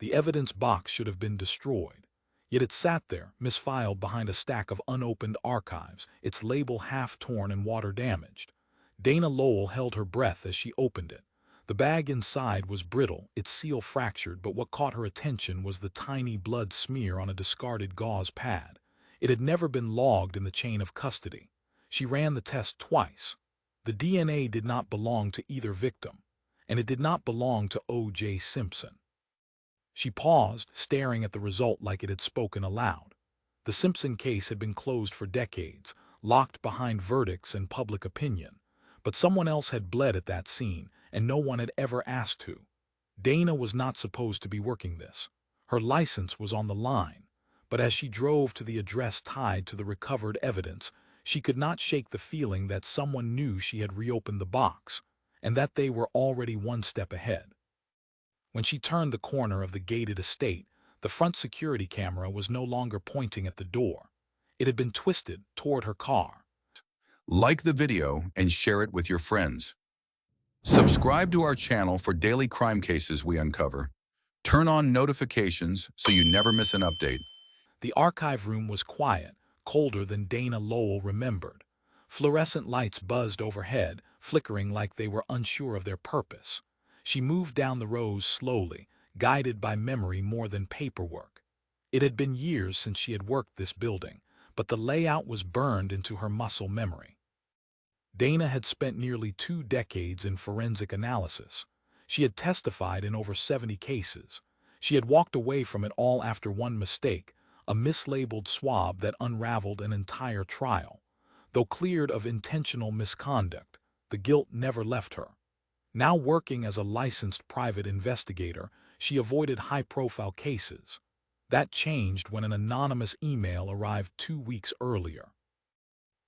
The evidence box should have been destroyed. Yet it sat there, misfiled behind a stack of unopened archives, its label half-torn and water-damaged. Dana Lowell held her breath as she opened it. The bag inside was brittle, its seal fractured, but what caught her attention was the tiny blood smear on a discarded gauze pad. It had never been logged in the chain of custody. She ran the test twice. The DNA did not belong to either victim, and it did not belong to O.J. Simpson. She paused, staring at the result like it had spoken aloud. The Simpson case had been closed for decades, locked behind verdicts and public opinion. But someone else had bled at that scene, and no one had ever asked who. Dana was not supposed to be working this. Her license was on the line. But as she drove to the address tied to the recovered evidence, she could not shake the feeling that someone knew she had reopened the box, and that they were already one step ahead. When she turned the corner of the gated estate, the front security camera was no longer pointing at the door. It had been twisted toward her car. Like the video and share it with your friends. Subscribe to our channel for daily crime cases we uncover. Turn on notifications so you never miss an update. The archive room was quiet, colder than Dana Lowell remembered. Fluorescent lights buzzed overhead, flickering like they were unsure of their purpose. She moved down the rows slowly, guided by memory more than paperwork. It had been years since she had worked this building, but the layout was burned into her muscle memory. Dana had spent nearly 2 decades in forensic analysis. She had testified in over 70 cases. She had walked away from it all after one mistake, a mislabeled swab that unraveled an entire trial. Though cleared of intentional misconduct, the guilt never left her. Now working as a licensed private investigator, she avoided high-profile cases. That changed when an anonymous email arrived 2 weeks earlier.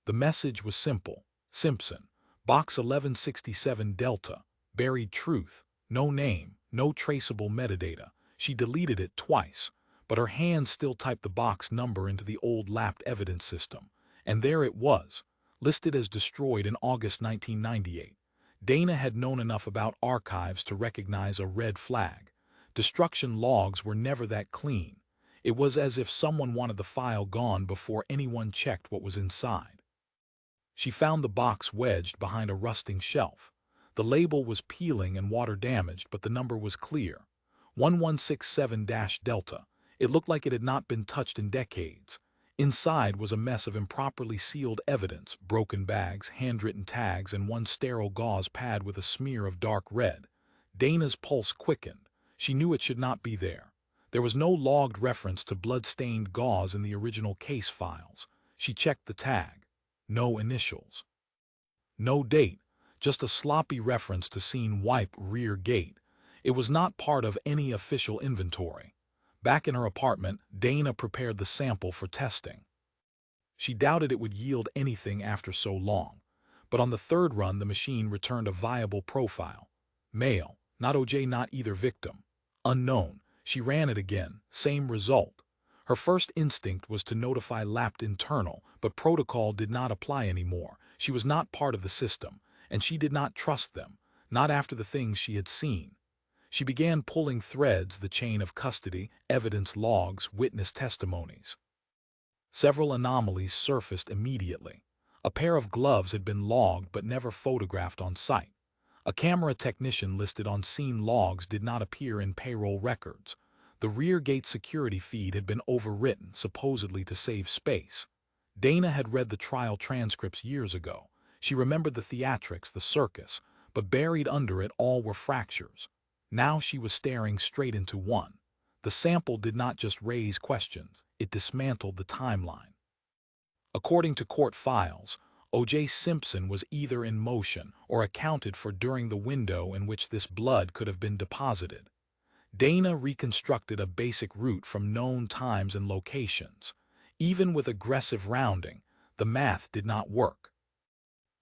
The message was simple. Simpson, Box 1167 Delta, buried truth, no name, no traceable metadata. She deleted it twice, but her hand still typed the box number into the old lapped evidence system. And there it was, listed as destroyed in August 1998. Dana had known enough about archives to recognize a red flag. Destruction logs were never that clean. It was as if someone wanted the file gone before anyone checked what was inside. She found the box wedged behind a rusting shelf. The label was peeling and water-damaged, but the number was clear. 1167-Delta. It looked like it had not been touched in decades. Inside was a mess of improperly sealed evidence, broken bags, handwritten tags, and one sterile gauze pad with a smear of dark red. Dana's pulse quickened. She knew it should not be there. There was no logged reference to blood-stained gauze in the original case files. She checked the tag. No initials. No date, just a sloppy reference to scene wipe rear gate. It was not part of any official inventory. Back in her apartment, Dana prepared the sample for testing. She doubted it would yield anything after so long, but on the third run the machine returned a viable profile. Male, not OJ, not either victim. Unknown. She ran it again, same result. Her first instinct was to notify lapped internal, but protocol did not apply anymore. She was not part of the system, and she did not trust them, not after the things she had seen. She began pulling threads, the chain of custody, evidence logs, witness testimonies. Several anomalies surfaced immediately. A pair of gloves had been logged but never photographed on site. A camera technician listed on scene logs did not appear in payroll records. The rear gate security feed had been overwritten, supposedly to save space. Dana had read the trial transcripts years ago. She remembered the theatrics, the circus, but buried under it all were fractures. Now she was staring straight into one. The sample did not just raise questions, it dismantled the timeline. According to court files, O.J. Simpson was either in motion or accounted for during the window in which this blood could have been deposited. Dana reconstructed a basic route from known times and locations. Even with aggressive rounding, the math did not work.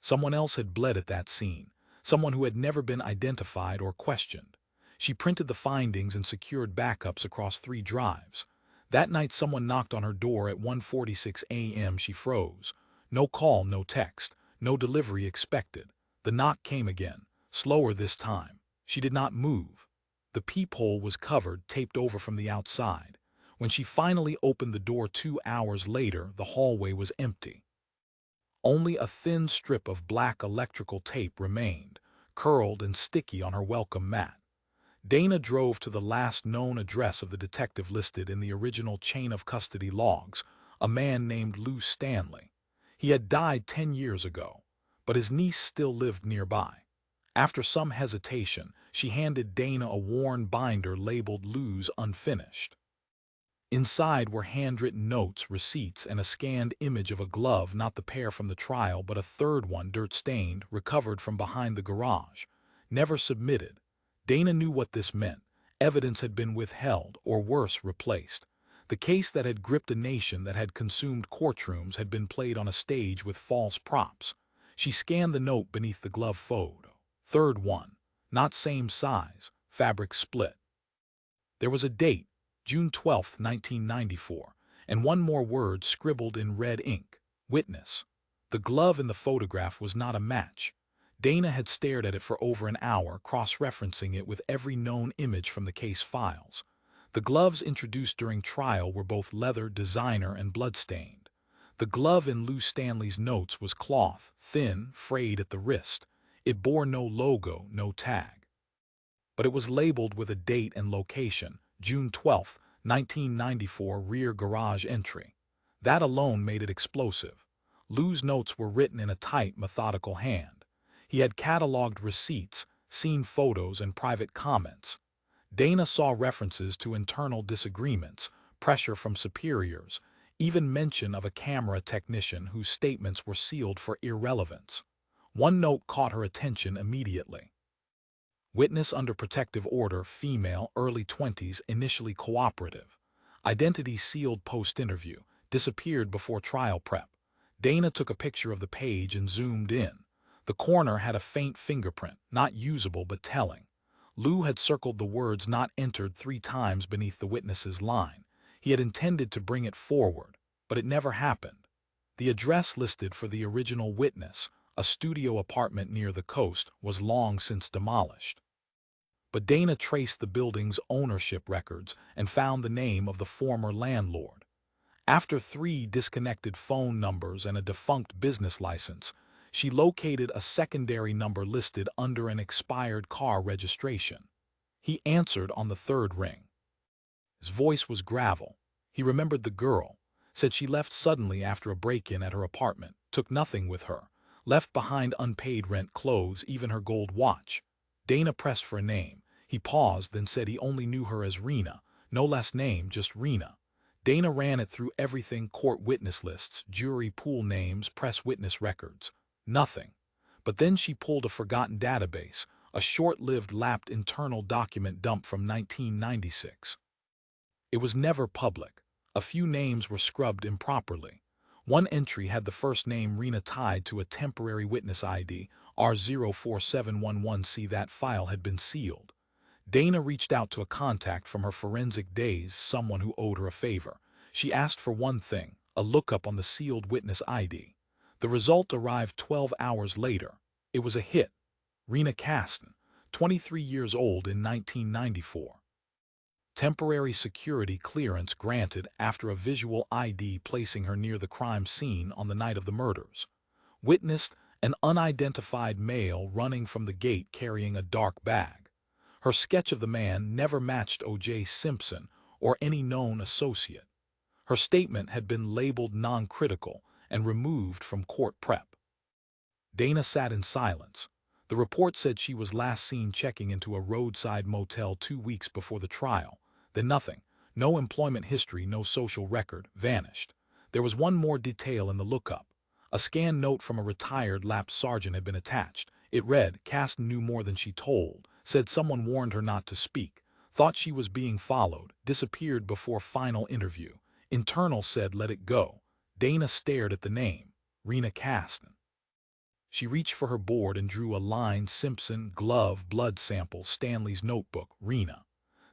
Someone else had bled at that scene, someone who had never been identified or questioned. She printed the findings and secured backups across 3 drives. That night someone knocked on her door at 1:46 a.m. She froze. No call, no text, no delivery expected. The knock came again, slower this time. She did not move. The peephole was covered, taped over from the outside. When she finally opened the door 2 hours later, the hallway was empty. Only a thin strip of black electrical tape remained, curled and sticky on her welcome mat. Dana drove to the last known address of the detective listed in the original chain of custody logs, a man named Lou Stanley. He had died 10 years ago, but his niece still lived nearby. After some hesitation, she handed Dana a worn binder labeled Lou's Unfinished. Inside were handwritten notes, receipts, and a scanned image of a glove, not the pair from the trial, but a third one, dirt-stained, recovered from behind the garage. Never submitted. Dana knew what this meant. Evidence had been withheld, or worse, replaced. The case that had gripped a nation, that had consumed courtrooms, had been played on a stage with false props. She scanned the note beneath the glove photo. Third one. Not same size. Fabric split. There was a date, June 12, 1994, and one more word scribbled in red ink. Witness. The glove in the photograph was not a match. Dana had stared at it for over an hour, cross-referencing it with every known image from the case files. The gloves introduced during trial were both leather, designer, and bloodstained. The glove in Lou Stanley's notes was cloth, thin, frayed at the wrist. It bore no logo, no tag. But it was labeled with a date and location, June 12, 1994, rear garage entry. That alone made it explosive. Lou's notes were written in a tight, methodical hand. He had cataloged receipts, seen photos, and private comments. Dana saw references to internal disagreements, pressure from superiors, even mention of a camera technician whose statements were sealed for irrelevance. One note caught her attention immediately. Witness under protective order, female, early 20s, initially cooperative. Identity sealed post-interview, disappeared before trial prep. Dana took a picture of the page and zoomed in. The corner had a faint fingerprint, not usable but telling. Lou had circled the words "not entered" 3 times beneath the witness's line. He had intended to bring it forward, but it never happened. The address listed for the original witness, a studio apartment near the coast, was long since demolished. But Dana traced the building's ownership records and found the name of the former landlord. After 3 disconnected phone numbers and a defunct business license, she located a secondary number listed under an expired car registration. He answered on the 3rd ring. His voice was gravel. He remembered the girl, said she left suddenly after a break-in at her apartment, took nothing with her, left behind unpaid rent, clothes, even her gold watch. Dana pressed for a name. He paused, then said he only knew her as Rena, no last name, just Rena. Dana ran it through everything: court witness lists, jury pool names, press witness records. Nothing. But then she pulled a forgotten database, a short-lived lapped internal document dump from 1996. It was never public. A few names were scrubbed improperly. One entry had the first name Rena tied to a temporary witness ID, R04711C. That file had been sealed. Dana reached out to a contact from her forensic days, someone who owed her a favor. She asked for one thing: a lookup on the sealed witness ID. The result arrived 12 hours later. It was a hit. Rena Caston, 23 years old, in 1994. Temporary security clearance granted after a visual ID placing her near the crime scene on the night of the murders. Witnessed an unidentified male running from the gate carrying a dark bag. Her sketch of the man never matched O.J. Simpson or any known associate. Her statement had been labeled non-critical and removed from court prep. Dana sat in silence. The report said she was last seen checking into a roadside motel 2 weeks before the trial. Then nothing. No employment history, no social record. Vanished. There was one more detail in the lookup. A scanned note from a retired lapsed sergeant had been attached. It read, "Caston knew more than she told, said someone warned her not to speak, thought she was being followed, disappeared before final interview. Internal said let it go." Dana stared at the name, Rena Caston. She reached for her board and drew a line: Simpson, glove, blood sample, Stanley's notebook, Rena.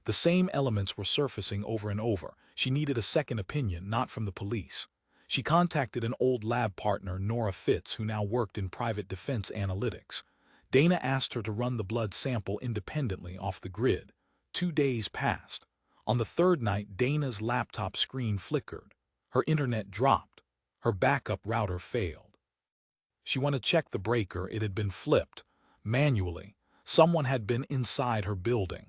The same elements were surfacing over and over. She needed a second opinion, not from the police. She contacted an old lab partner, Nora Fitz, who now worked in private defense analytics. Dana asked her to run the blood sample independently off the grid. 2 days passed. On the third night, Dana's laptop screen flickered. Her internet dropped. Her backup router failed. She went to check the breaker. It had been flipped. Manually. Someone had been inside her building.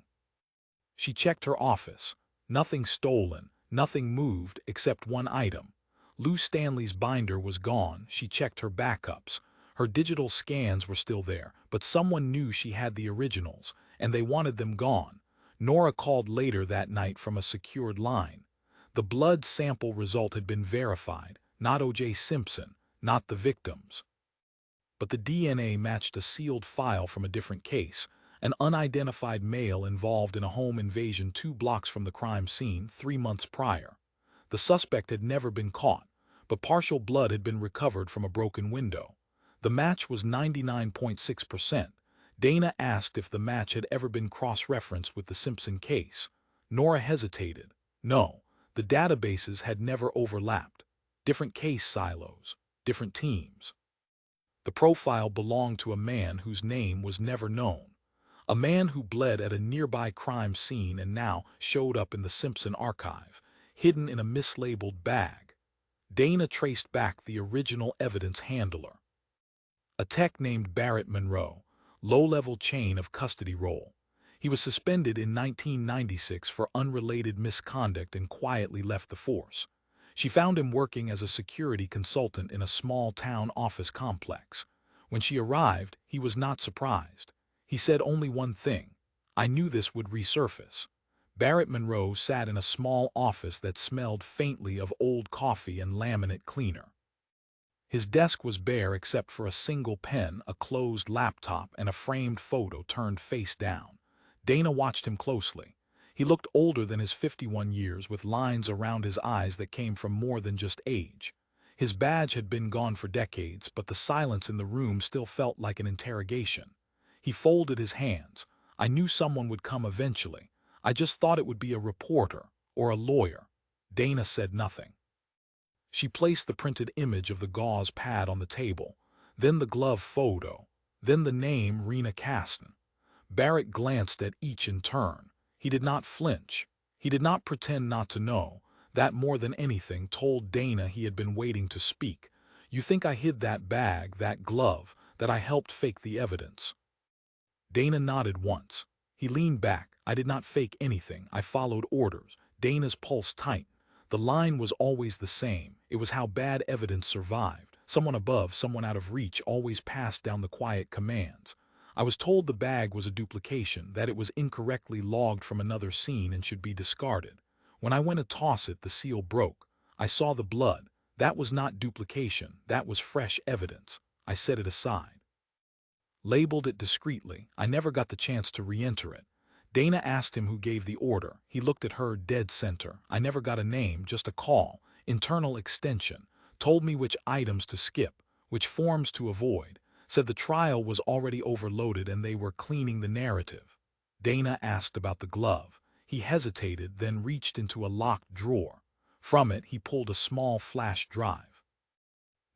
She checked her office. Nothing stolen, nothing moved except one item. Lou Stanley's binder was gone. She checked her backups. Her digital scans were still there, but someone knew she had the originals, and they wanted them gone. Nora called later that night from a secured line. The blood sample result had been verified, not O.J. Simpson, not the victims. But the DNA matched a sealed file from a different case, an unidentified male involved in a home invasion 2 blocks from the crime scene 3 months prior. The suspect had never been caught, but partial blood had been recovered from a broken window. The match was 99.6%. Dana asked if the match had ever been cross-referenced with the Simpson case. Nora hesitated. No, the databases had never overlapped. Different case silos, different teams. The profile belonged to a man whose name was never known. A man who bled at a nearby crime scene and now showed up in the Simpson archive, hidden in a mislabeled bag. Dana traced back the original evidence handler. A tech named Barrett Monroe, low-level chain of custody role. He was suspended in 1996 for unrelated misconduct and quietly left the force. She found him working as a security consultant in a small-town office complex. When she arrived, he was not surprised. He said only one thing: "I knew this would resurface." Barrett Monroe sat in a small office that smelled faintly of old coffee and laminate cleaner. His desk was bare except for a single pen, a closed laptop, and a framed photo turned face down. Dana watched him closely. He looked older than his 51 years, with lines around his eyes that came from more than just age. His badge had been gone for decades, but the silence in the room still felt like an interrogation. He folded his hands. "I knew someone would come eventually. I just thought it would be a reporter or a lawyer." Dana said nothing. She placed the printed image of the gauze pad on the table, then the glove photo, then the name Rena Caston. Barrett glanced at each in turn. He did not flinch. He did not pretend not to know. That, more than anything, told Dana he had been waiting to speak. "You think I hid that bag, that glove, that I helped fake the evidence?" Dana nodded once. He leaned back. "I did not fake anything. I followed orders." Dana's pulse tightened. The line was always the same. It was how bad evidence survived. Someone above, someone out of reach, always passed down the quiet commands. "I was told the bag was a duplication, that it was incorrectly logged from another scene and should be discarded. When I went to toss it, the seal broke. I saw the blood. That was not duplication. That was fresh evidence. I set it aside. Labeled it discreetly. I never got the chance to re-enter it." Dana asked him who gave the order. He looked at her dead center. "I never got a name, just a call. Internal extension. Told me which items to skip, which forms to avoid. Said the trial was already overloaded and they were cleaning the narrative." Dana asked about the glove. He hesitated, then reached into a locked drawer. From it, he pulled a small flash drive.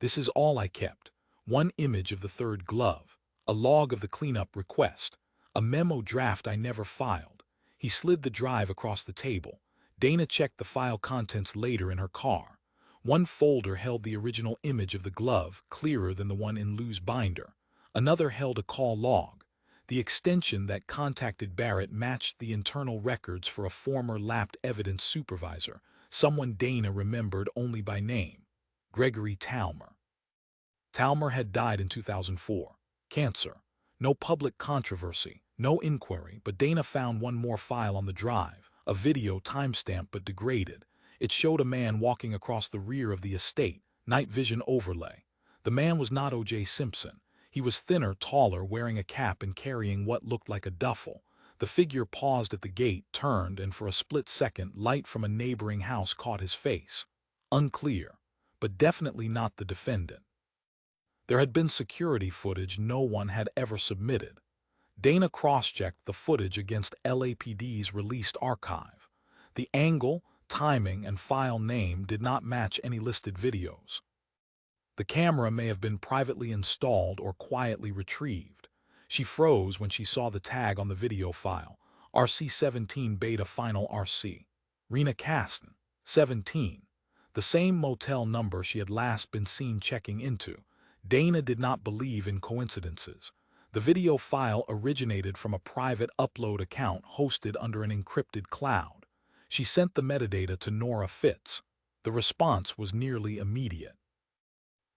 "This is all I kept. One image of the third glove. A log of the cleanup request. A memo draft I never filed." He slid the drive across the table. Dana checked the file contents later in her car. One folder held the original image of the glove, clearer than the one in Lou's binder. Another held a call log. The extension that contacted Barrett matched the internal records for a former lapsed evidence supervisor, someone Dana remembered only by name: Gregory Talmer. Talmer had died in 2004. Cancer. No public controversy. No inquiry, but Dana found one more file on the drive, a video timestamped but degraded. It showed a man walking across the rear of the estate, night vision overlay. The man was not O.J. Simpson. He was thinner, taller, wearing a cap and carrying what looked like a duffel. The figure paused at the gate, turned, and for a split second, light from a neighboring house caught his face. Unclear, but definitely not the defendant. There had been security footage no one had ever submitted. Dana cross-checked the footage against LAPD's released archive. The angle, timing, and file name did not match any listed videos. The camera may have been privately installed or quietly retrieved. She froze when she saw the tag on the video file: RC-17 Beta Final RC. Rena Caston, 17. The same motel number she had last been seen checking into. Dana did not believe in coincidences. The video file originated from a private upload account hosted under an encrypted cloud. She sent the metadata to Nora Fitz. The response was nearly immediate.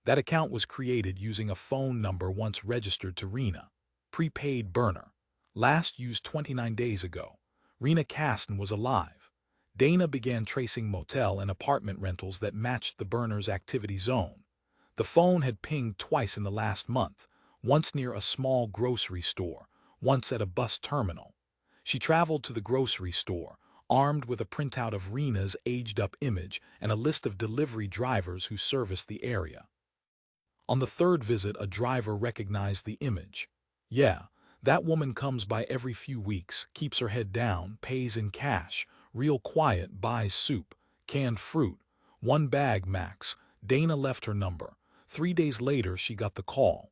That account was created using a phone number once registered to Rena. Prepaid burner. Last used 29 days ago. Rena Caston was alive. Dana began tracing motel and apartment rentals that matched the burner's activity zone. The phone had pinged twice in the last month, once near a small grocery store, once at a bus terminal. She traveled to the grocery store, armed with a printout of Rena's aged-up image and a list of delivery drivers who serviced the area. On the third visit, a driver recognized the image. Yeah, that woman comes by every few weeks, keeps her head down, pays in cash, real quiet, buys soup, canned fruit, 1 bag max. Dana left her number. 3 days later, she got the call.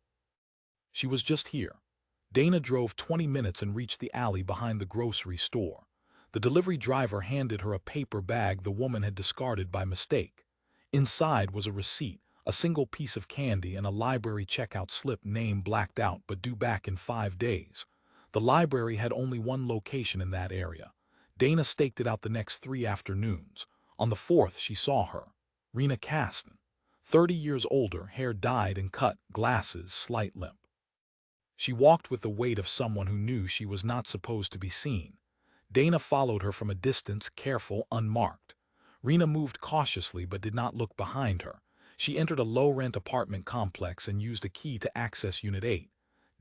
She was just here. Dana drove 20 minutes and reached the alley behind the grocery store. The delivery driver handed her a paper bag the woman had discarded by mistake. Inside was a receipt, a single piece of candy, and a library checkout slip, name blacked out but due back in 5 days. The library had only one location in that area. Dana staked it out the next 3 afternoons. On the 4th, she saw her. Rena Caston. 30 years older, hair dyed and cut, glasses, slight limp. She walked with the weight of someone who knew she was not supposed to be seen. Dana followed her from a distance, careful, unmarked. Rena moved cautiously but did not look behind her. She entered a low-rent apartment complex and used a key to access Unit 8.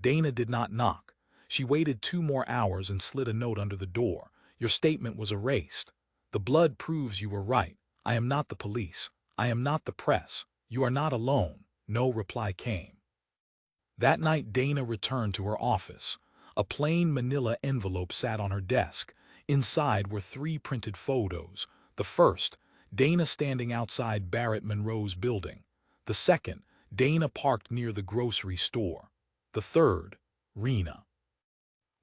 Dana did not knock. She waited 2 more hours and slid a note under the door. Your statement was erased. The blood proves you were right. I am not the police. I am not the press. You are not alone. No reply came. That night, Dana returned to her office. A plain manila envelope sat on her desk. Inside were 3 printed photos. The first, Dana standing outside Barrett Monroe's building. The second, Dana parked near the grocery store. The third, Rena.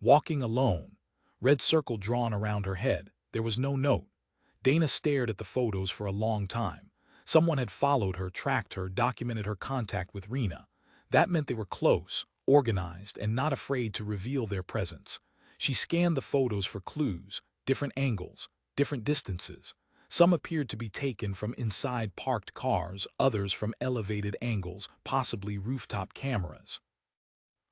Walking alone. Red circle drawn around her head. There was no note. Dana stared at the photos for a long time. Someone had followed her, tracked her, documented her contact with Rena. That meant they were close, organized, and not afraid to reveal their presence. She scanned the photos for clues, different angles, different distances. Some appeared to be taken from inside parked cars, others from elevated angles, possibly rooftop cameras.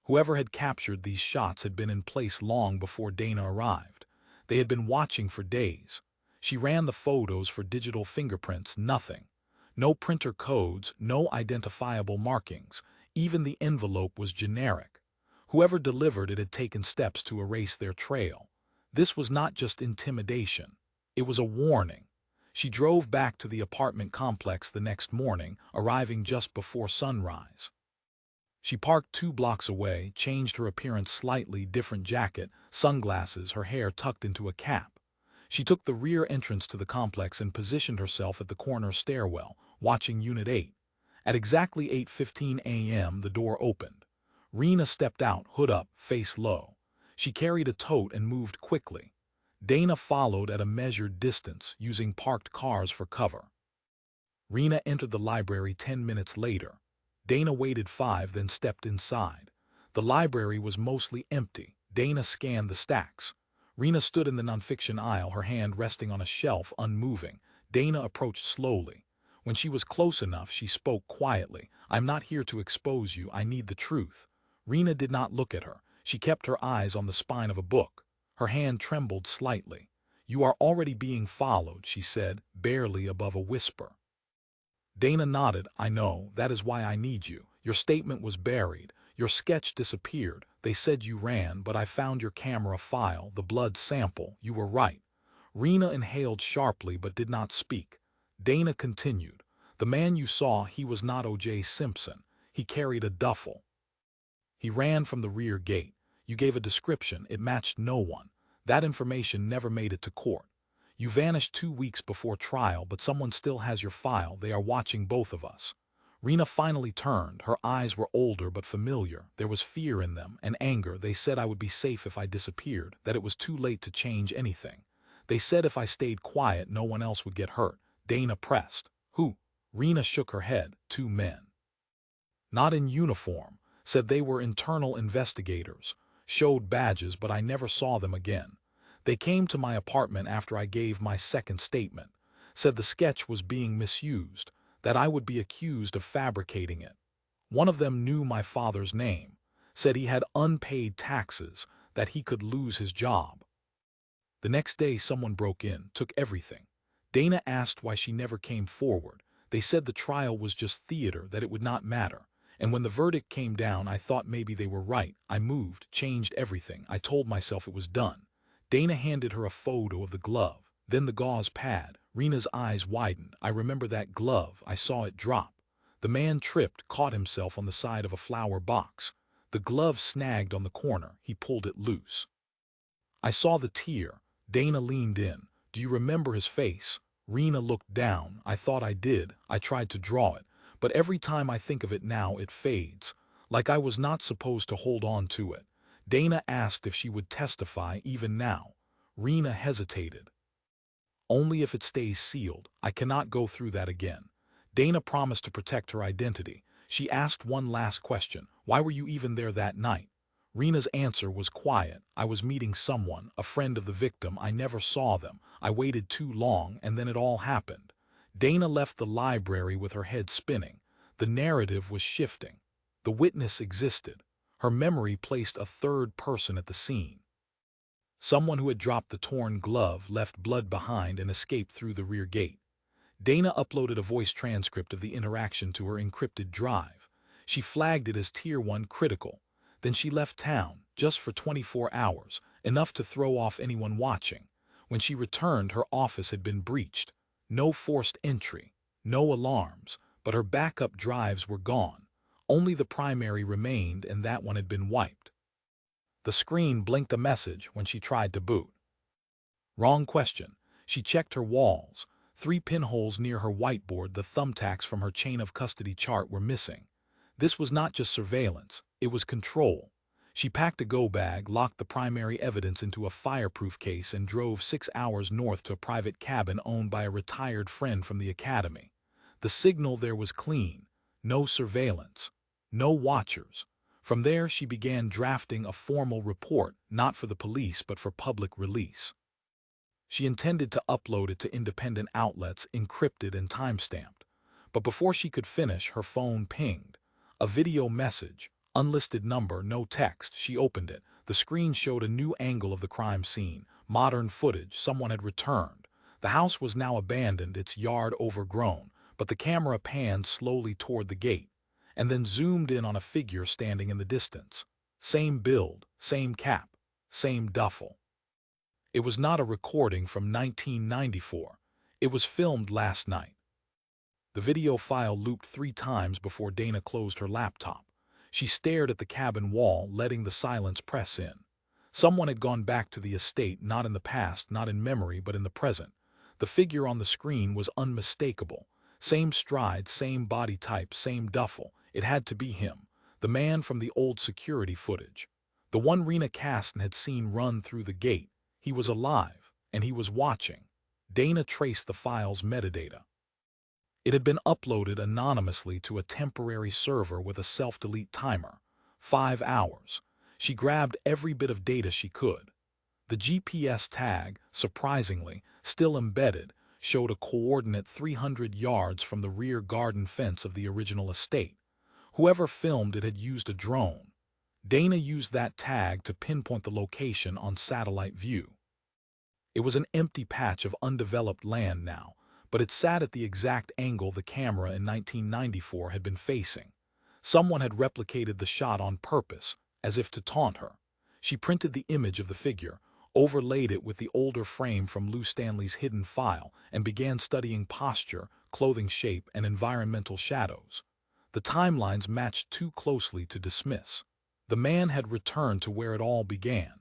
Whoever had captured these shots had been in place long before Dana arrived. They had been watching for days. She ran the photos for digital fingerprints, nothing. No printer codes, no identifiable markings. Even the envelope was generic. Whoever delivered it had taken steps to erase their trail. This was not just intimidation. It was a warning. She drove back to the apartment complex the next morning, arriving just before sunrise. She parked 2 blocks away, changed her appearance slightly, different jacket, sunglasses, her hair tucked into a cap. She took the rear entrance to the complex and positioned herself at the corner stairwell, watching Unit 8. At exactly 8:15 a.m., the door opened. Rena stepped out, hood up, face low. She carried a tote and moved quickly. Dana followed at a measured distance, using parked cars for cover. Rena entered the library 10 minutes later. Dana waited 5, then stepped inside. The library was mostly empty. Dana scanned the stacks. Rena stood in the nonfiction aisle, her hand resting on a shelf, unmoving. Dana approached slowly. When she was close enough, she spoke quietly. I'm not here to expose you. I need the truth. Rena did not look at her. She kept her eyes on the spine of a book. Her hand trembled slightly. You are already being followed, she said, barely above a whisper. Dana nodded. I know. That is why I need you. Your statement was buried. Your sketch disappeared. They said you ran, but I found your camera file, the blood sample. You were right. Rena inhaled sharply but did not speak. Dana continued. The man you saw, he was not O.J. Simpson. He carried a duffel. He ran from the rear gate. You gave a description. It matched no one. That information never made it to court. You vanished 2 weeks before trial, but someone still has your file. They are watching both of us. Rena finally turned. Her eyes were older but familiar. There was fear in them and anger. They said I would be safe if I disappeared, that it was too late to change anything. They said if I stayed quiet, no one else would get hurt. Dana pressed. Who? Rena shook her head. 2 men. Not in uniform. Said they were internal investigators. Showed badges, but I never saw them again. They came to my apartment after I gave my second statement. Said the sketch was being misused, that I would be accused of fabricating it. One of them knew my father's name. Said he had unpaid taxes, that he could lose his job. The next day someone broke in, took everything. Dana asked why she never came forward. They said the trial was just theater, that it would not matter. And when the verdict came down, I thought maybe they were right. I moved, changed everything. I told myself it was done. Dana handed her a photo of the glove, then the gauze pad. Rena's eyes widened. I remember that glove. I saw it drop. The man tripped, caught himself on the side of a flower box. The glove snagged on the corner. He pulled it loose. I saw the tear. Dana leaned in. Do you remember his face? Rena looked down. I thought I did. I tried to draw it. But every time I think of it now, it fades. Like I was not supposed to hold on to it. Dana asked if she would testify even now. Rena hesitated. Only if it stays sealed. I cannot go through that again. Dana promised to protect her identity. She asked one last question. Why were you even there that night? Rena's answer was quiet. I was meeting someone, a friend of the victim. I never saw them. I waited too long, and then it all happened. Dana left the library with her head spinning. The narrative was shifting. The witness existed. Her memory placed a third person at the scene. Someone who had dropped the torn glove, left blood behind, and escaped through the rear gate. Dana uploaded a voice transcript of the interaction to her encrypted drive. She flagged it as Tier 1 critical. Then she left town, just for 24 hours, enough to throw off anyone watching. When she returned, her office had been breached. No forced entry, no alarms, but her backup drives were gone. Only the primary remained, and that one had been wiped. The screen blinked a message when she tried to boot. Wrong question. She checked her walls. 3 pinholes near her whiteboard, the thumbtacks from her chain of custody chart, were missing. This was not just surveillance, it was control. She packed a go bag, locked the primary evidence into a fireproof case, and drove 6 hours north to a private cabin owned by a retired friend from the academy. The signal there was clean. No surveillance. No watchers. From there she began drafting a formal report, not for the police but for public release. She intended to upload it to independent outlets, encrypted and timestamped. But before she could finish, her phone pinged. A video message, unlisted number, no text. She opened it. The screen showed a new angle of the crime scene, modern footage. Someone had returned. The house was now abandoned, its yard overgrown, but the camera panned slowly toward the gate, and then zoomed in on a figure standing in the distance. Same build, same cap, same duffel. It was not a recording from 1994. It was filmed last night. The video file looped 3 times before Dana closed her laptop. She stared at the cabin wall, letting the silence press in. Someone had gone back to the estate, not in the past, not in memory, but in the present. The figure on the screen was unmistakable. Same stride, same body type, same duffel. It had to be him, the man from the old security footage. The one Rena Caston had seen run through the gate. He was alive, and he was watching. Dana traced the file's metadata. It had been uploaded anonymously to a temporary server with a self-delete timer. 5 hours. She grabbed every bit of data she could. The GPS tag, surprisingly, still embedded, showed a coordinate 300 yards from the rear garden fence of the original estate. Whoever filmed it had used a drone. Dana used that tag to pinpoint the location on satellite view. It was an empty patch of undeveloped land now, but it sat at the exact angle the camera in 1994 had been facing. Someone had replicated the shot on purpose, as if to taunt her. She printed the image of the figure, overlaid it with the older frame from Lou Stanley's hidden file, and began studying posture, clothing shape, and environmental shadows. The timelines matched too closely to dismiss. The man had returned to where it all began.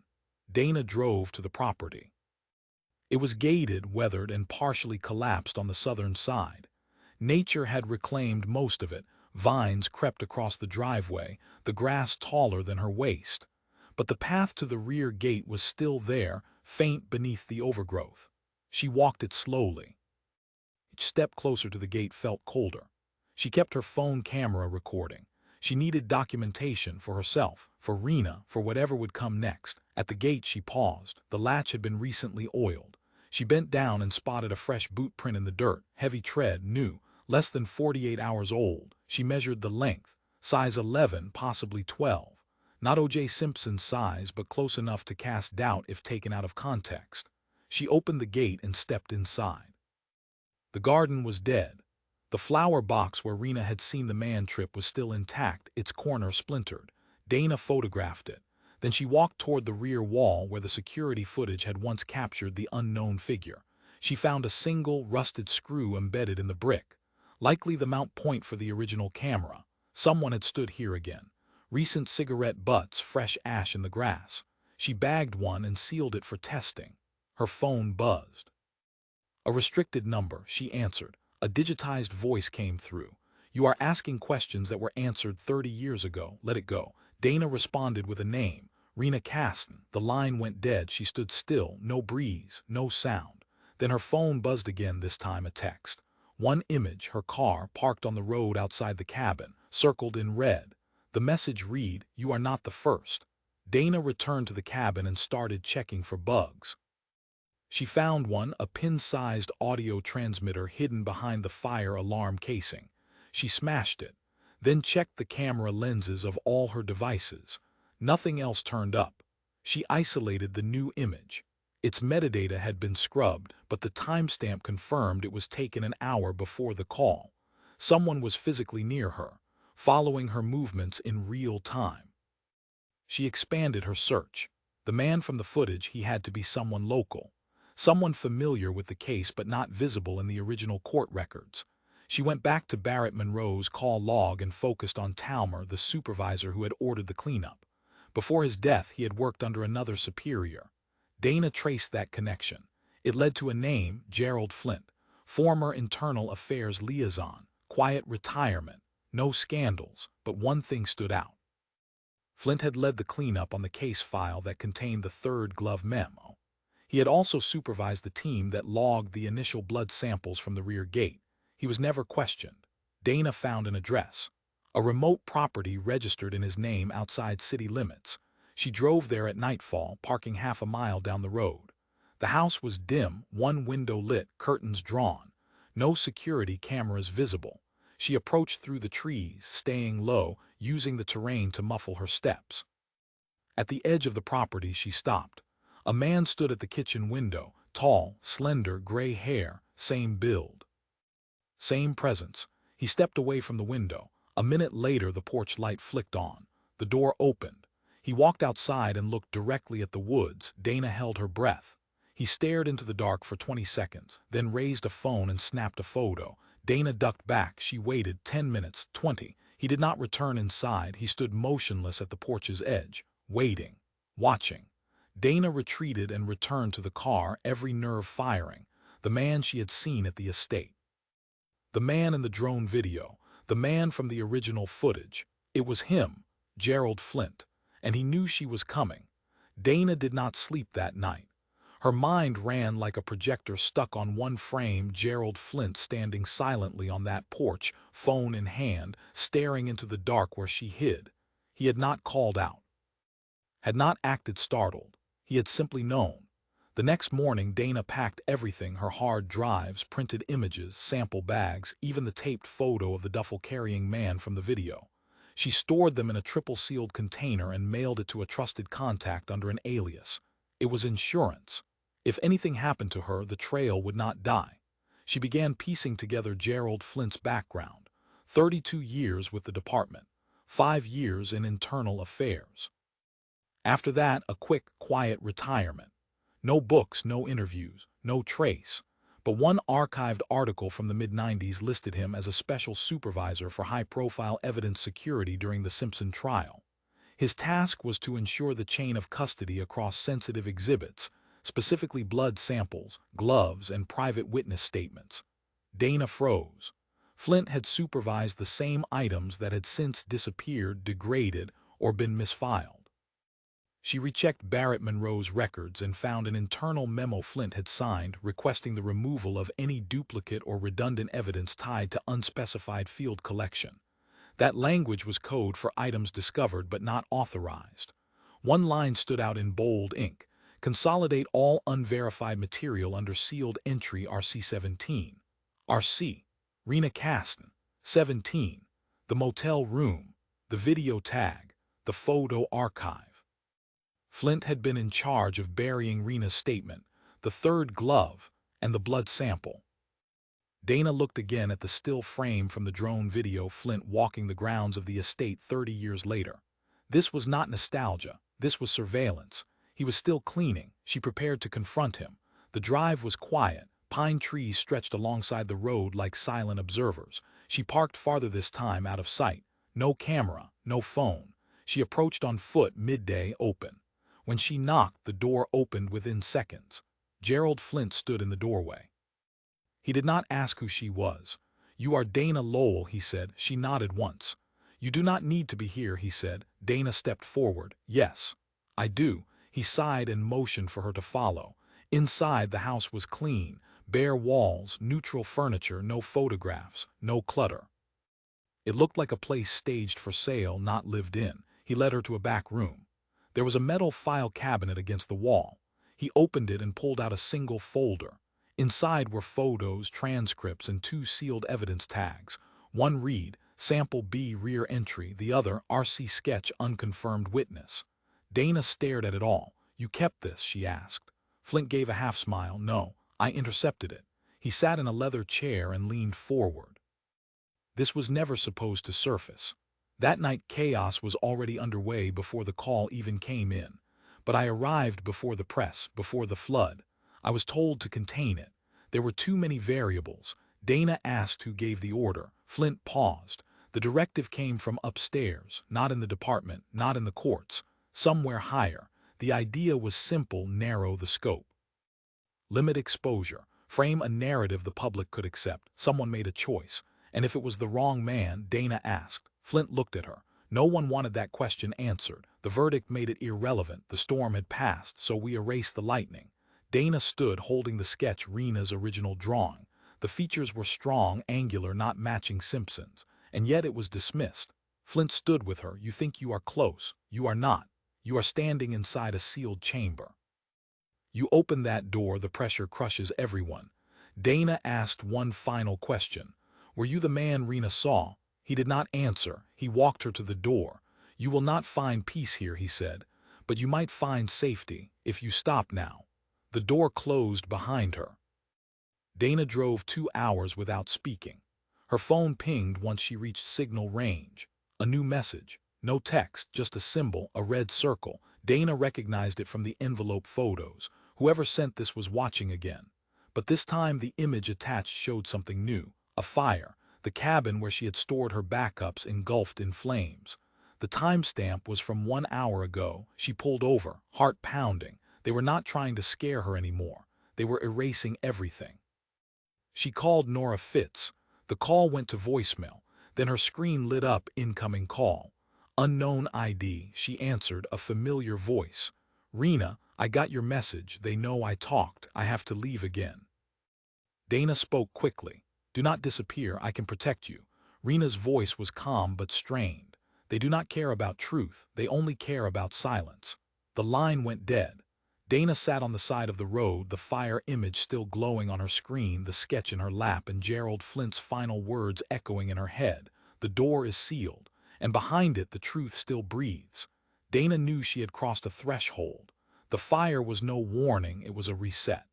Dana drove to the property. It was gated, weathered, and partially collapsed on the southern side. Nature had reclaimed most of it, Vines crept across the driveway, the grass taller than her waist. But the path to the rear gate was still there, faint beneath the overgrowth. She walked it slowly. Each step closer to the gate felt colder. She kept her phone camera recording. She needed documentation for herself, for Rena, for whatever would come next. At the gate she paused. The latch had been recently oiled. She bent down and spotted a fresh boot print in the dirt, heavy tread, new, less than 48 hours old. She measured the length, size 11, possibly 12. Not O.J. Simpson's size, but close enough to cast doubt if taken out of context. She opened the gate and stepped inside. The garden was dead. The flower box where Rena had seen the man trip was still intact, its corner splintered. Dana photographed it. Then she walked toward the rear wall where the security footage had once captured the unknown figure. She found a single, rusted screw embedded in the brick. Likely the mount point for the original camera. Someone had stood here again. Recent cigarette butts, fresh ash in the grass. She bagged one and sealed it for testing. Her phone buzzed. A restricted number, she answered. A digitized voice came through. You are asking questions that were answered 30 years ago. Let it go. Dana responded with a name. Rena Caston. The line went dead. She stood still. No breeze. No sound. Then her phone buzzed again, this time a text. One image, her car, parked on the road outside the cabin, circled in red. The message read, You are not the first. Dana returned to the cabin and started checking for bugs. She found one, a pin-sized audio transmitter hidden behind the fire alarm casing. She smashed it, then checked the camera lenses of all her devices. Nothing else turned up. She isolated the new image. Its metadata had been scrubbed, but the timestamp confirmed it was taken an hour before the call. Someone was physically near her, following her movements in real time. She expanded her search. The man from the footage, he had to be someone local. Someone familiar with the case but not visible in the original court records. She went back to Barrett Monroe's call log and focused on Talmer, the supervisor who had ordered the cleanup. Before his death, he had worked under another superior. Dana traced that connection. It led to a name, Gerald Flint, former internal affairs liaison, quiet retirement, no scandals, but one thing stood out. Flint had led the cleanup on the case file that contained the third glove memo. He had also supervised the team that logged the initial blood samples from the rear gate. He was never questioned. Dana found an address, a remote property registered in his name outside city limits. She drove there at nightfall, parking half a mile down the road. The house was dim, one window lit, curtains drawn. No security cameras visible. She approached through the trees, staying low, using the terrain to muffle her steps. At the edge of the property, she stopped. A man stood at the kitchen window, tall, slender, gray hair, same build. Same presence. He stepped away from the window. A minute later, the porch light flicked on. The door opened. He walked outside and looked directly at the woods. Dana held her breath. He stared into the dark for 20 seconds, then raised a phone and snapped a photo. Dana ducked back. She waited 10 minutes, 20. He did not return inside. He stood motionless at the porch's edge, waiting, watching. Dana retreated and returned to the car, every nerve firing. The man she had seen at the estate. The man in the drone video. The man from the original footage. It was him, Gerald Flint, and he knew she was coming. Dana did not sleep that night. Her mind ran like a projector stuck on one frame, Gerald Flint standing silently on that porch, phone in hand, staring into the dark where she hid. He had not called out. Had not acted startled. He had simply known. The next morning, Dana packed everything, her hard drives, printed images, sample bags, even the taped photo of the duffel-carrying man from the video. She stored them in a triple-sealed container and mailed it to a trusted contact under an alias. It was insurance. If anything happened to her, the trail would not die. She began piecing together Gerald Flint's background. 32 years with the department. 5 years in internal affairs. After that, a quick, quiet retirement. No books, no interviews, no trace. But one archived article from the mid-90s listed him as a special supervisor for high-profile evidence security during the Simpson trial. His task was to ensure the chain of custody across sensitive exhibits, specifically blood samples, gloves, and private witness statements. Dana froze. Flint had supervised the same items that had since disappeared, degraded, or been misfiled. She rechecked Barrett Monroe's records and found an internal memo Flint had signed requesting the removal of any duplicate or redundant evidence tied to unspecified field collection. That language was code for items discovered but not authorized. One line stood out in bold ink: consolidate all unverified material under sealed entry RC-17. RC. Rena Caston. 17. The motel room. The video tag. The photo archive. Flint had been in charge of burying Rena's statement, the third glove, and the blood sample. Dana looked again at the still frame from the drone video Flint walking the grounds of the estate 30 years later. This was not nostalgia, this was surveillance. He was still cleaning. She prepared to confront him. The drive was quiet. Pine trees stretched alongside the road like silent observers. She parked farther this time, out of sight. No camera, no phone. She approached on foot, midday open. When she knocked, the door opened within seconds. Gerald Flint stood in the doorway. He did not ask who she was. "You are Dana Lowell," he said. She nodded once. "You do not need to be here," he said. Dana stepped forward. "Yes, I do." He sighed and motioned for her to follow. Inside, the house was clean. Bare walls, neutral furniture, no photographs, no clutter. It looked like a place staged for sale, not lived in. He led her to a back room. There was a metal file cabinet against the wall. He opened it and pulled out a single folder. Inside were photos, transcripts, and 2 sealed evidence tags. One read, Sample B rear entry, the other, RC sketch unconfirmed witness. Dana stared at it all. "You kept this?" she asked. Flint gave a half smile. "No, I intercepted it." He sat in a leather chair and leaned forward. This was never supposed to surface. That night chaos was already underway before the call even came in. "But I arrived before the press, before the flood. I was told to contain it. There were too many variables." Dana asked who gave the order. Flint paused. "The directive came from upstairs, not in the department, not in the courts, somewhere higher. The idea was simple: narrow the scope. Limit exposure. Frame a narrative the public could accept. Someone made a choice. And if it was the wrong man?" Dana asked. Flint looked at her. No one wanted that question answered. The verdict made it irrelevant. The storm had passed, so we erased the lightning. Dana stood holding the sketch, Rena's original drawing. The features were strong, angular, not matching Simpson's. And yet it was dismissed. Flint stood with her. "You think you are close. You are not. You are standing inside a sealed chamber. You open that door, the pressure crushes everyone." Dana asked one final question. "Were you the man Rena saw?" He did not answer. He walked her to the door. "You will not find peace here," he said, "but you might find safety, if you stop now." The door closed behind her. Dana drove 2 hours without speaking. Her phone pinged once she reached signal range. A new message. No text, just a symbol, a red circle. Dana recognized it from the envelope photos. Whoever sent this was watching again. But this time the image attached showed something new. A fire. The cabin where she had stored her backups engulfed in flames. The timestamp was from 1 hour ago. She pulled over, heart pounding. They were not trying to scare her anymore. They were erasing everything. She called Nora Fitz. The call went to voicemail. Then her screen lit up, incoming call. Unknown ID. She answered, a familiar voice. "Rena, I got your message. They know I talked. I have to leave again." Dana spoke quickly. "Do not disappear. I can protect you." Rena's voice was calm but strained. "They do not care about truth. They only care about silence." The line went dead. Dana sat on the side of the road, the fire image still glowing on her screen, the sketch in her lap, and Gerald Flint's final words echoing in her head. "The door is sealed, and behind it the truth still breathes." Dana knew she had crossed a threshold. The fire was no warning, it was a reset.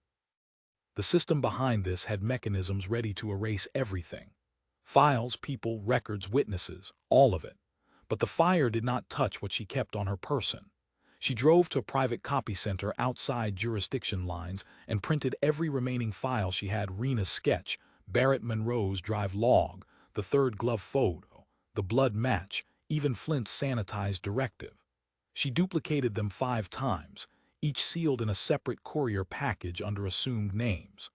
The system behind this had mechanisms ready to erase everything. Files, people, records, witnesses, all of it. But the fire did not touch what she kept on her person. She drove to a private copy center outside jurisdiction lines and printed every remaining file she had: Rena's sketch, Barrett Monroe's drive log, the third glove photo, the blood match, even Flint's sanitized directive. She duplicated them 5 times, each sealed in a separate courier package under assumed names.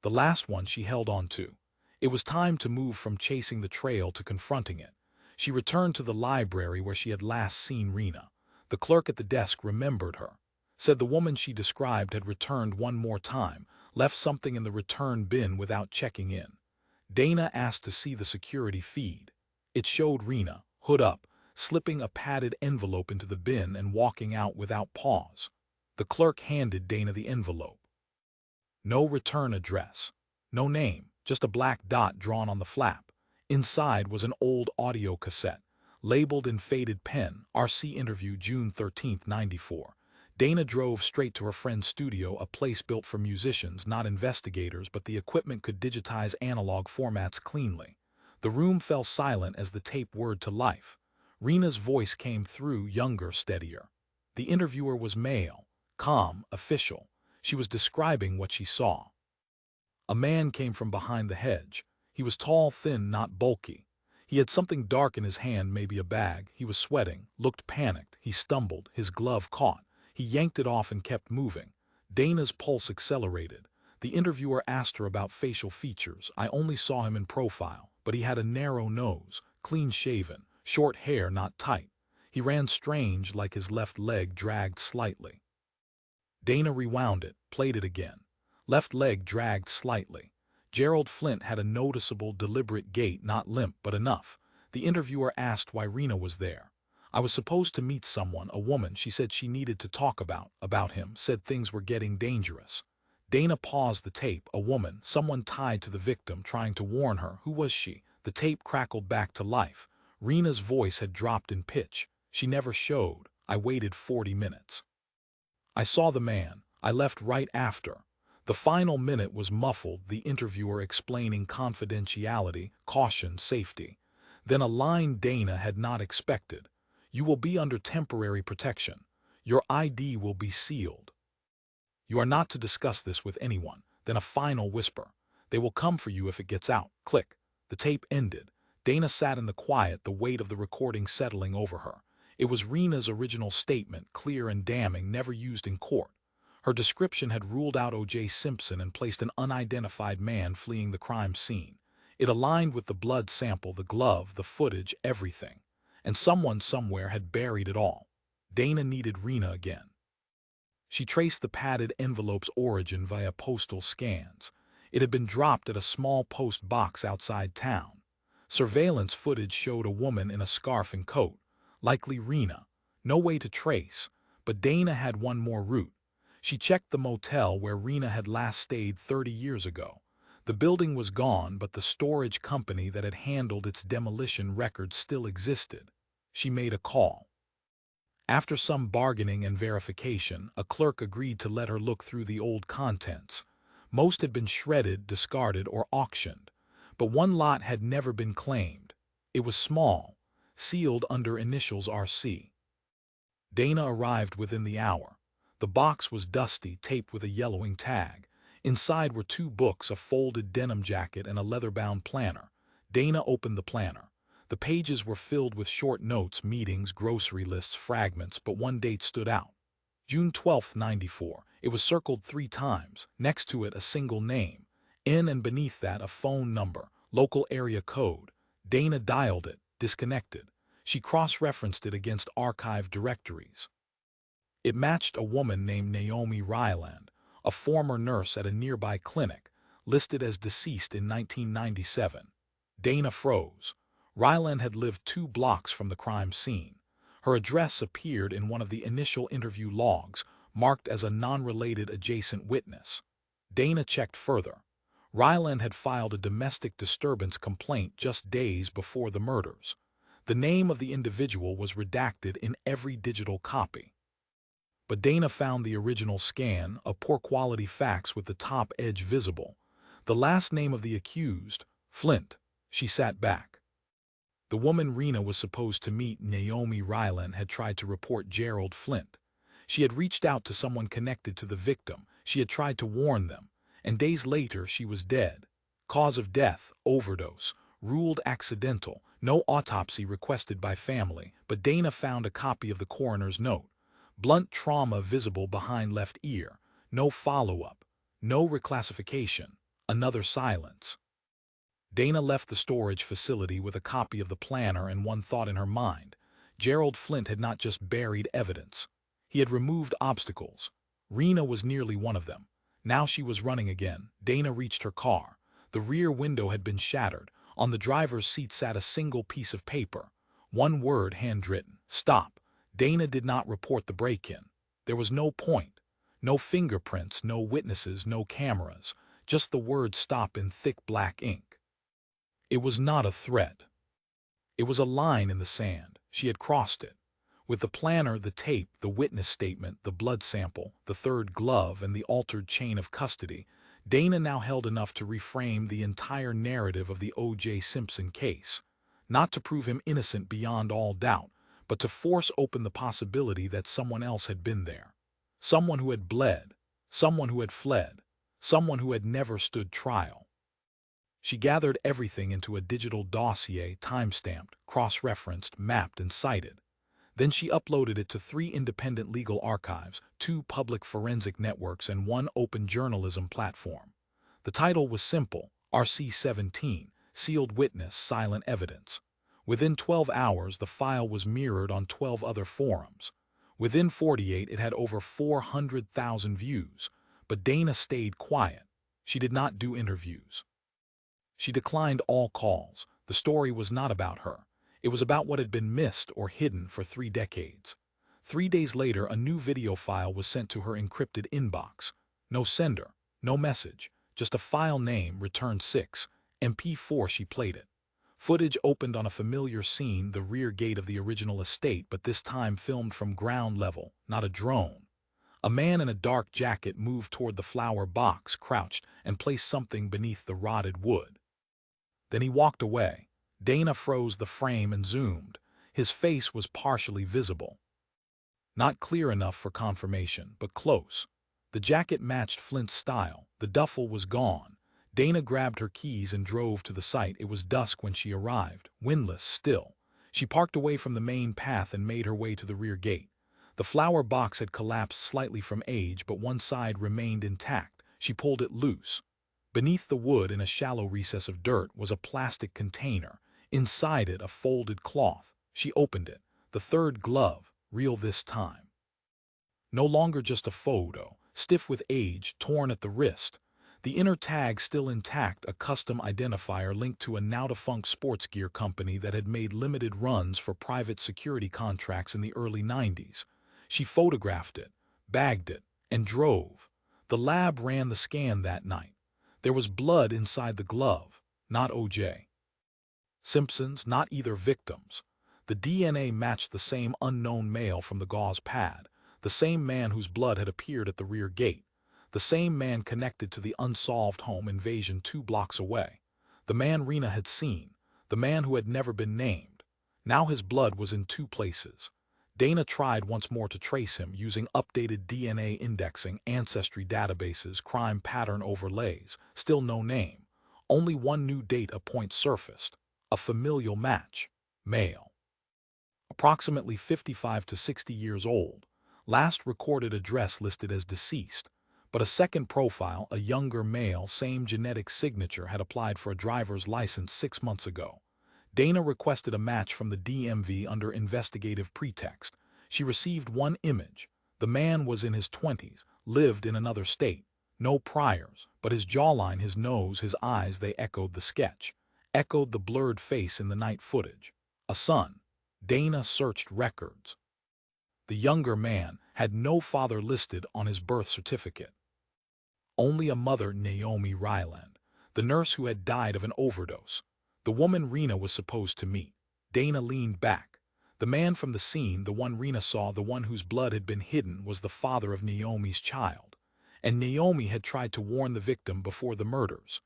The last one she held on to. It was time to move from chasing the trail to confronting it. She returned to the library where she had last seen Rena. The clerk at the desk remembered her. Said the woman she described had returned one more time, left something in the return bin without checking in. Dana asked to see the security feed. It showed Rena, hood up, slipping a padded envelope into the bin and walking out without pause. The clerk handed Dana the envelope. No return address. No name, just a black dot drawn on the flap. Inside was an old audio cassette, labeled in faded pen, RC interview June 13, 94. Dana drove straight to her friend's studio, a place built for musicians, not investigators, but the equipment could digitize analog formats cleanly. The room fell silent as the tape whirred to life. Rena's voice came through, younger, steadier. The interviewer was male, calm, official. She was describing what she saw. A man came from behind the hedge. He was tall, thin, not bulky. He had something dark in his hand, maybe a bag. He was sweating, looked panicked. He stumbled, his glove caught. He yanked it off and kept moving. Dana's pulse accelerated. The interviewer asked her about facial features. I only saw him in profile, but he had a narrow nose, clean-shaven, short hair, not tight. He ran strange, like his left leg dragged slightly. Dana rewound it, played it again. Left leg dragged slightly. Gerald Flint had a noticeable, deliberate gait, not limp, but enough. The interviewer asked why Rena was there. I was supposed to meet someone, a woman she said she needed to talk about him, said things were getting dangerous. Dana paused the tape, a woman, someone tied to the victim, trying to warn her. Who was she? The tape crackled back to life. Rena's voice had dropped in pitch. She never showed. I waited 40 minutes. I saw the man. I left right after. The final minute was muffled, the interviewer explaining confidentiality, caution, safety. Then a line Dana had not expected. You will be under temporary protection. Your ID will be sealed. You are not to discuss this with anyone. Then a final whisper. They will come for you if it gets out. Click. The tape ended. Dana sat in the quiet, the weight of the recording settling over her. It was Rena's original statement, clear and damning, never used in court. Her description had ruled out O.J. Simpson and placed an unidentified man fleeing the crime scene. It aligned with the blood sample, the glove, the footage, everything. And someone somewhere had buried it all. Dana needed Rena again. She traced the padded envelope's origin via postal scans. It had been dropped at a small post box outside town. Surveillance footage showed a woman in a scarf and coat, likely Rena. No way to trace, but Dana had one more route. She checked the motel where Rena had last stayed 30 years ago. The building was gone, but the storage company that had handled its demolition records still existed. She made a call. After some bargaining and verification, a clerk agreed to let her look through the old contents. Most had been shredded, discarded, or auctioned. But one lot had never been claimed. It was small, sealed under initials RC. Dana arrived within the hour. The box was dusty, taped with a yellowing tag. Inside were 2 books, a folded denim jacket, and a leather-bound planner. Dana opened the planner. The pages were filled with short notes, meetings, grocery lists, fragments, but one date stood out. June 12, 94. It was circled 3 times. Next to it, a single name. N, and beneath that, a phone number, local area code. Dana dialed it, disconnected. She cross-referenced it against archived directories. It matched a woman named Naomi Ryland, a former nurse at a nearby clinic, listed as deceased in 1997. Dana froze. Ryland had lived 2 blocks from the crime scene. Her address appeared in one of the initial interview logs, marked as a non-related adjacent witness. Dana checked further. Ryland had filed a domestic disturbance complaint just days before the murders. The name of the individual was redacted in every digital copy. But Dana found the original scan, a poor-quality fax with the top edge visible. The last name of the accused, Flint. She sat back. The woman Rena was supposed to meet, Naomi Ryland, had tried to report Gerald Flint. She had reached out to someone connected to the victim. She had tried to warn them. And days later, she was dead. Cause of death, overdose. Ruled accidental. No autopsy requested by family. But Dana found a copy of the coroner's note. Blunt trauma visible behind left ear. No follow-up. No reclassification. Another silence. Dana left the storage facility with a copy of the planner and one thought in her mind. Gerald Flint had not just buried evidence. He had removed obstacles. Rena was nearly one of them. Now she was running again. Dana reached her car. The rear window had been shattered. On the driver's seat sat a single piece of paper. One word handwritten. Stop. Dana did not report the break-in. There was no point. No fingerprints, no witnesses, no cameras. Just the word stop in thick black ink. It was not a threat. It was a line in the sand. She had crossed it. With the planner, the tape, the witness statement, the blood sample, the third glove, and the altered chain of custody, Dana now held enough to reframe the entire narrative of the O.J. Simpson case. Not to prove him innocent beyond all doubt, but to force open the possibility that someone else had been there. Someone who had bled, someone who had fled, someone who had never stood trial. She gathered everything into a digital dossier, time-stamped, cross-referenced, mapped, and cited. Then she uploaded it to 3 independent legal archives, 2 public forensic networks, and 1 open journalism platform. The title was simple: RC-17, Sealed Witness, Silent Evidence. Within 12 hours, the file was mirrored on 12 other forums. Within 48, it had over 400,000 views. But Dana stayed quiet. She did not do interviews. She declined all calls. The story was not about her. It was about what had been missed or hidden for 3 decades. 3 days later, a new video file was sent to her encrypted inbox. No sender, no message, just a file name, return 6, MP4. She played it. Footage opened on a familiar scene, the rear gate of the original estate, but this time filmed from ground level, not a drone. A man in a dark jacket moved toward the flower box, crouched, and placed something beneath the rotted wood. Then he walked away. Dana froze the frame and zoomed. His face was partially visible. Not clear enough for confirmation, but close. The jacket matched Flint's style. The duffel was gone. Dana grabbed her keys and drove to the site. It was dusk when she arrived, windless still. She parked away from the main path and made her way to the rear gate. The flower box had collapsed slightly from age, but one side remained intact. She pulled it loose. Beneath the wood, in a shallow recess of dirt, was a plastic container. Inside it, a folded cloth. She opened it. The third glove, real this time. No longer just a photo, stiff with age, torn at the wrist. The inner tag still intact, a custom identifier linked to a now-defunct sports gear company that had made limited runs for private security contracts in the early 90s. She photographed it, bagged it, and drove. The lab ran the scan that night. There was blood inside the glove, not O.J. Simpson's, not either victims. The DNA matched the same unknown male from the gauze pad, the same man whose blood had appeared at the rear gate, the same man connected to the unsolved home invasion 2 blocks away, the man Rena had seen, the man who had never been named. Now his blood was in 2 places. Dana tried once more to trace him using updated DNA indexing, ancestry databases, crime pattern overlays. Still no name. Only one new data point surfaced. A familial match. Male. Approximately 55 to 60 years old. Last recorded address listed as deceased. But a second profile, a younger male, same genetic signature, had applied for a driver's license 6 months ago. Dana requested a match from the DMV under investigative pretext. She received 1 image. The man was in his 20s, lived in another state. No priors, but his jawline, his nose, his eyes, they echoed the sketch. Echoed the blurred face in the night footage. A son. Dana searched records. The younger man had no father listed on his birth certificate. Only a mother, Naomi Ryland, the nurse who had died of an overdose. The woman Rena was supposed to meet. Dana leaned back. The man from the scene, the one Rena saw, the one whose blood had been hidden, was the father of Naomi's child. And Naomi had tried to warn the victim before the murders.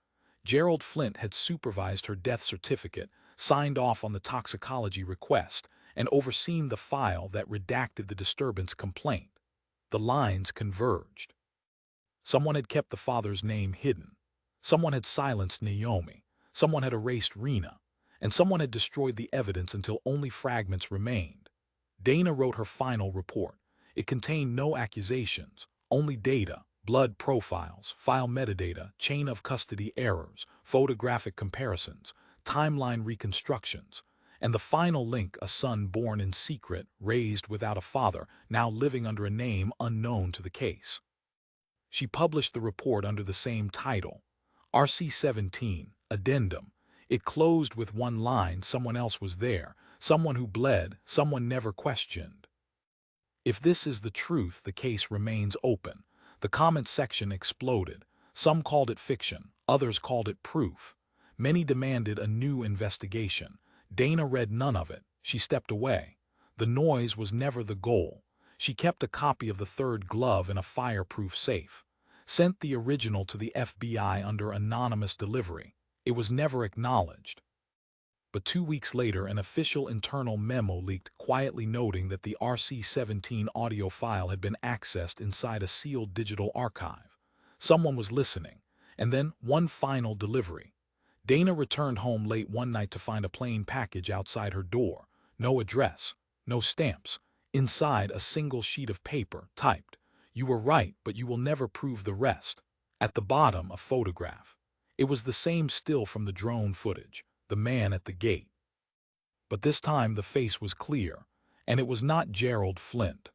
Gerald Flint had supervised her death certificate, signed off on the toxicology request, and overseen the file that redacted the disturbance complaint. The lines converged. Someone had kept the father's name hidden. Someone had silenced Naomi. Someone had erased Rena, and someone had destroyed the evidence until only fragments remained. Dana wrote her final report. It contained no accusations, only data, blood profiles, file metadata, chain of custody errors, photographic comparisons, timeline reconstructions, and the final link: a son born in secret, raised without a father, now living under a name unknown to the case. She published the report under the same title, RC-17, Addendum. It closed with one line: someone else was there, someone who bled, someone never questioned. If this is the truth, the case remains open. The comment section exploded. Some called it fiction, others called it proof. Many demanded a new investigation. Dana read none of it. She stepped away. The noise was never the goal. She kept a copy of the third glove in a fireproof safe. Sent the original to the FBI under anonymous delivery. It was never acknowledged. But 2 weeks later, an official internal memo leaked, quietly noting that the RC-17 audio file had been accessed inside a sealed digital archive. Someone was listening. And then, one final delivery. Dana returned home late one night to find a plain package outside her door. No address, no stamps. Inside, a single sheet of paper, typed, "You were right, but you will never prove the rest." At the bottom, a photograph. It was the same still from the drone footage. The man at the gate. But this time the face was clear, and it was not Gerald Flint.